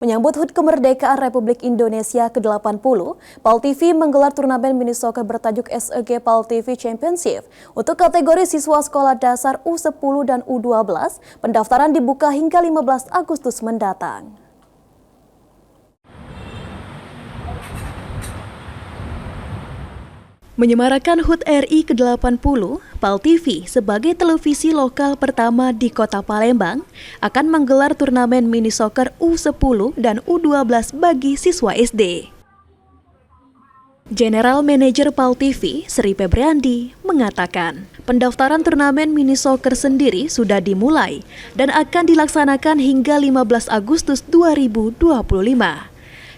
Menyambut HUT Kemerdekaan Republik Indonesia ke-80, PAL TV menggelar turnamen mini soccer bertajuk SEG PAL TV Championship. Untuk kategori siswa sekolah dasar U10 dan U12, pendaftaran dibuka hingga 15 Agustus mendatang. Menyemarakan HUT RI ke-80, PAL TV sebagai televisi lokal pertama di Kota Palembang akan menggelar turnamen mini soccer U10 dan U12 bagi siswa SD. General Manager PAL TV, Sri Febriandi, mengatakan pendaftaran turnamen mini soccer sendiri sudah dimulai dan akan dilaksanakan hingga 15 Agustus 2025.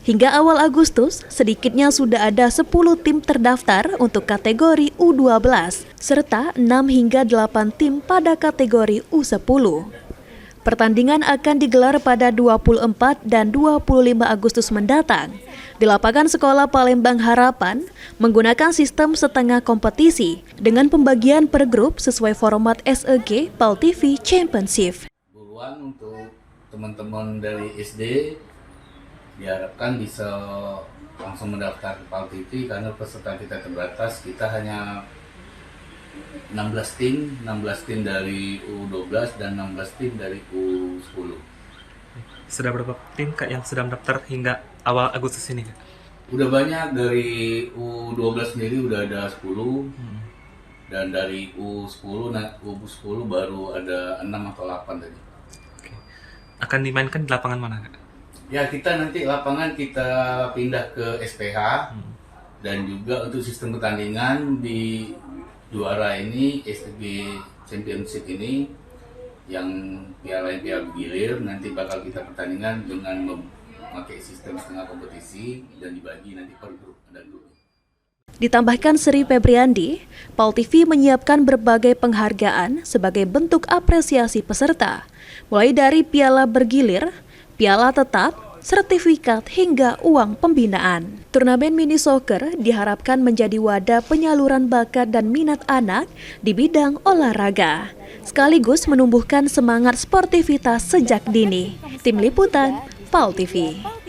Hingga awal Agustus, sedikitnya sudah ada 10 tim terdaftar untuk kategori U12, serta 6 hingga 8 tim pada kategori U10. Pertandingan akan digelar pada 24 dan 25 Agustus mendatang di lapangan Sekolah Palembang Harapan menggunakan sistem setengah kompetisi dengan pembagian per grup sesuai format SEG PAL TV Championship. Buruan untuk teman-teman dari SD diharapkan bisa langsung mendaftar ke PAL TV karena peserta kita terbatas. Kita hanya 16 tim dari U12 dan 16 tim dari U10. Sudah berapa tim Kak yang sudah mendaftar hingga awal Agustus ini Kak? Udah banyak, dari U12 sendiri udah ada 10 dan dari U10 baru ada 6 atau 8 tadi. Oke. Akan dimainkan di lapangan mana Kak? Ya, kita nanti lapangan kita pindah ke SPH dan juga untuk sistem pertandingan di juara ini SEG Championship ini yang piala bergilir nanti bakal kita pertandingan dengan memakai sistem setengah kompetisi dan dibagi nanti per grup dan grup. Ditambahkan Sri Febriandi, PAL TV menyiapkan berbagai penghargaan sebagai bentuk apresiasi peserta, mulai dari piala bergilir, piala tetap, sertifikat hingga uang pembinaan. Turnamen mini soccer diharapkan menjadi wadah penyaluran bakat dan minat anak di bidang olahraga, sekaligus menumbuhkan semangat sportivitas sejak dini. Tim Liputan, PAL TV.